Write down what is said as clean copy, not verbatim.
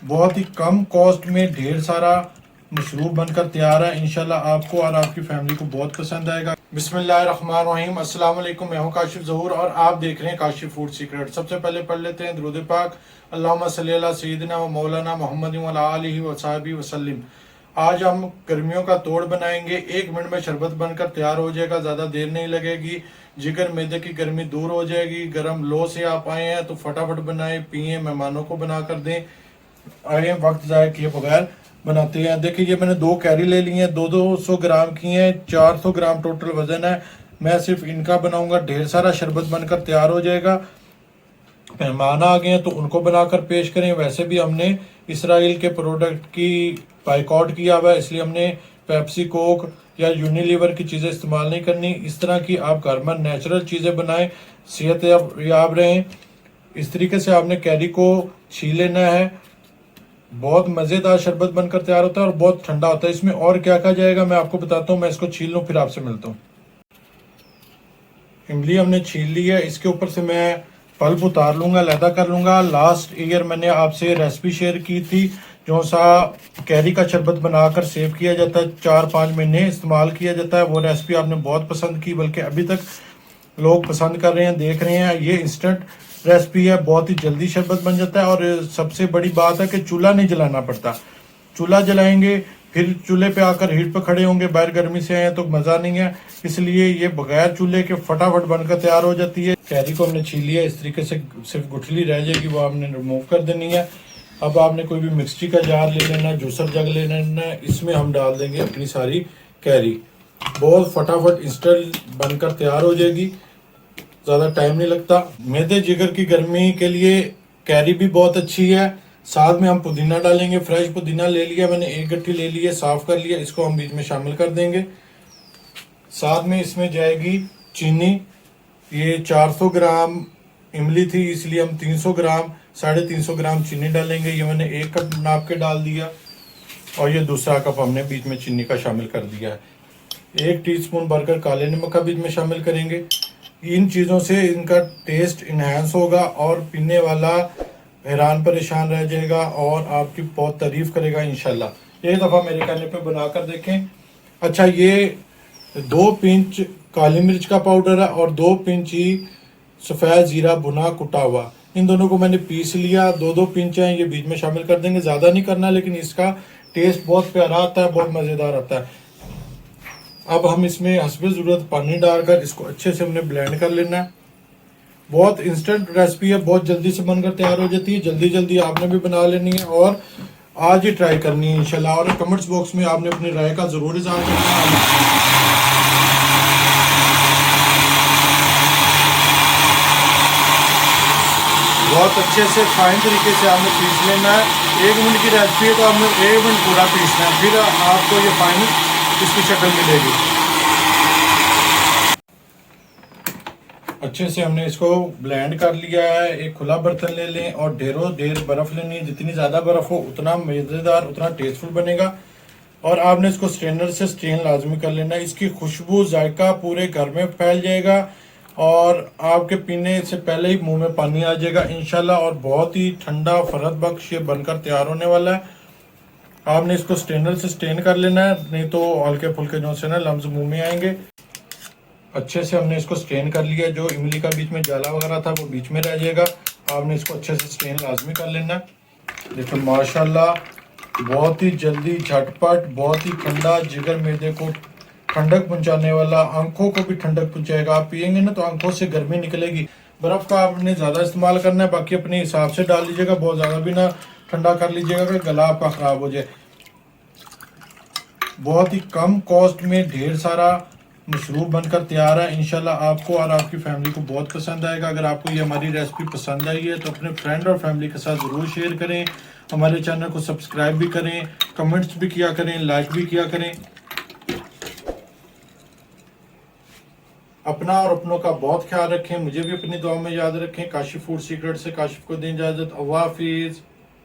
बहुत ही कम कॉस्ट में ढेर सारा मशरूब बनकर तैयार है। इंशाल्लाह आपको और आपकी फैमिली को बहुत पसंद आएगा। बिस्मिल्लाहिर्रहमानिर्रहीम, अस्सलाम वालेकुम। मैं हूं काशिफ ज़हूर और आप देख रहे हैं काशिफ फूड सीक्रेट। सबसे पहले पढ़ लेते हैं दुरूद पाक। अल्लाहुम्मा सल्ली अला सय्यिदिना व मौलाना मुहम्मद व अला आलिहि व सहाबिहि वसल्लम। आज हम गर्मियों का तोड़ बनाएंगे। 1 मिनट में शरबत बनकर तैयार हो जाएगा, ज़्यादा देर नहीं लगेगी। जिगर मैदे की गर्मी दूर हो जाएगी। गर्म लो से आप आए हैं तो फटाफट बनाएं, पिए, मेहमानों को बना कर दें। आए वक्त ज़ाया किए बगैर बनाते हैं। देखिए ये मैंने 2 कैरी ले ली हैं, 200 ग्राम की हैं, 400 ग्राम टोटल वजन है। मैं सिर्फ इनका बनाऊंगा। ढेर सारा शरबत बनकर तैयार हो जाएगा। मेहमान आ गए हैं तो उनको बनाकर पेश करें। वैसे भी हमने इसराइल के प्रोडक्ट की बाइकआउट किया हुआ है, इसलिए हमने पेप्सी कोक या यूनिलीवर की चीज़ें इस्तेमाल नहीं करनी। इस तरह की आप घर में नेचुरल चीज़ें बनाएं, सेहत याब रहें। इस तरीके से आपने कैरी को छील लेना है। बहुत मज़ेदार शरबत बनकर तैयार होता है और बहुत ठंडा होता है। इसमें और क्या क्या जाएगा मैं आपको बताता हूँ। मैं इसको छील लूँ फिर आपसे मिलता हूँ। इमली हमने छील ली है, इसके ऊपर से मैं पल्प उतार लूँगा, अलहदा कर लूँगा। लास्ट ईयर मैंने आपसे रेसिपी शेयर की थी, जो सा कैरी का शरबत बनाकर सेव किया जाता है, 4-5 महीने इस्तेमाल किया जाता है। वो रेसिपी आपने बहुत पसंद की, बल्कि अभी तक लोग पसंद कर रहे हैं, देख रहे हैं। ये इंस्टेंट रेसिपी है, बहुत ही जल्दी शरबत बन जाता है। और सबसे बड़ी बात है कि चूल्हा नहीं जलाना पड़ता। चूल्हा जलाएंगे फिर चूल्हे पे आकर हीट पे खड़े होंगे, बाहर गर्मी से आए तो मज़ा नहीं है। इसलिए ये बगैर चूल्हे के फटाफट बनकर तैयार हो जाती है। कैरी को हमने छील लिया, इस तरीके से सिर्फ गुठली रह जाएगी, वो आपने रिमूव कर देनी है। अब आपने कोई भी मिक्सी का जार ले लेना, जूसर जग ले लेना है। इसमें हम डाल देंगे अपनी सारी कैरी। बहुत फटाफट इंस्टेंट बनकर तैयार हो जाएगी, ज़्यादा टाइम नहीं लगता। मैदे जिगर की गर्मी के लिए कैरी भी बहुत अच्छी है। साथ में हम पुदीना डालेंगे। फ्रेश पुदीना ले लिया मैंने, 1 गट्ठी ले ली है, साफ कर लिया। इसको हम बीच में शामिल कर देंगे। साथ में इसमें जाएगी चीनी। ये 400 ग्राम इमली थी, इसलिए हम 300 ग्राम 350 ग्राम चीनी डालेंगे। ये मैंने 1 कप नाप के डाल दिया और ये दूसरा कप हमने बीच में चीनी का शामिल कर दिया है। 1 टीस्पून भरकर काले नमक का बीच में शामिल करेंगे। इन चीज़ों से इनका टेस्ट इन्हेंस होगा और पीने वाला हैरान परेशान रह जाएगा और आपकी बहुत तारीफ करेगा इंशाल्लाह। एक दफ़ा मेरे कहने पे बनाकर देखें। अच्छा, ये 2 पिंच काली मिर्च का पाउडर है और 2 पिंच ही सफ़ेद ज़ीरा भुना कुटा हुआ। इन दोनों को मैंने पीस लिया। 2-2 पिंच हैं, ये बीच में शामिल कर देंगे। ज़्यादा नहीं करना, लेकिन इसका टेस्ट बहुत प्यारा आता है, बहुत मज़ेदार आता है। अब हम इसमें हस्बे ज़रूरत पानी डालकर इसको अच्छे से हमने ब्लेंड कर लेना है। बहुत इंस्टेंट रेसिपी है, बहुत जल्दी से बनकर तैयार हो जाती है। जल्दी जल्दी आपने भी बना लेनी है और आज ही ट्राई करनी है इंशाल्लाह। और कमेंट्स बॉक्स में आपने अपनी राय का ज़रूर इज़हार करना है। बहुत अच्छे से फाइन तरीके से आपने पीस लेना है। 1 मिनट की रेसिपी है तो आपने 1 मिनट पूरा पीसना है, फिर आपको ये फाइनल इसकी शक्ल मिलेगी। अच्छे से हमने इसको ब्लेंड कर लिया है। एक खुला बर्तन ले लें और ढेरों ढेर बर्फ़ लेनी है। जितनी ज़्यादा बर्फ़ हो उतना मज़ेदार, उतना टेस्टफुल बनेगा। और आपने इसको स्ट्रेनर से स्ट्रेन लाजमी कर लेना है। इसकी खुशबू जायका पूरे घर में फैल जाएगा और आपके पीने से पहले ही मुंह में पानी आ जाएगा इंशाल्लाह। और बहुत ही ठंडा फरहत बख्श ये बनकर तैयार होने वाला है। आपने इसको स्ट्रेनर से स्ट्रेन कर लेना है, नहीं तो हल्के फुल्के जो से ना लम्स मुंह में आएंगे। अच्छे से हमने इसको स्ट्रेन कर लिया। जो इमली का बीच में जाला वगैरह था वो बीच में रह जाएगा। आपने इसको अच्छे से स्ट्रेन लाजमी कर लेना। देखो माशाल्लाह, बहुत ही जल्दी, झटपट, बहुत ही ठंडा, जिगर मैदे को ठंडक पहुंचाने वाला, आंखों को भी ठंडक पहुंचाएगा। आप पियेंगे ना तो आंखों से गर्मी निकलेगी। बर्फ़ का आपने ज़्यादा इस्तेमाल करना है, बाकी अपने हिसाब से डाल लीजिएगा। बहुत ज़्यादा भी ना ठंडा कर लीजिएगा कि गला आपका ख़राब हो जाए। बहुत ही कम कॉस्ट में ढेर सारा मशरूब बनकर तैयार है। इंशाल्लाह आपको और आपकी फैमिली को बहुत पसंद आएगा। अगर आपको ये हमारी रेसिपी पसंद आई है तो अपने फ्रेंड और फैमिली के साथ ज़रूर शेयर करें। हमारे चैनल को सब्सक्राइब भी करें, कमेंट्स भी किया करें, लाइक भी किया करें। अपना और अपनों का बहुत ख्याल रखें। मुझे भी अपनी दुआ में याद रखें। काशिफ फूड सीक्रेट से काशिफ को दें इजाज़त। अल्लाह हाफिज़।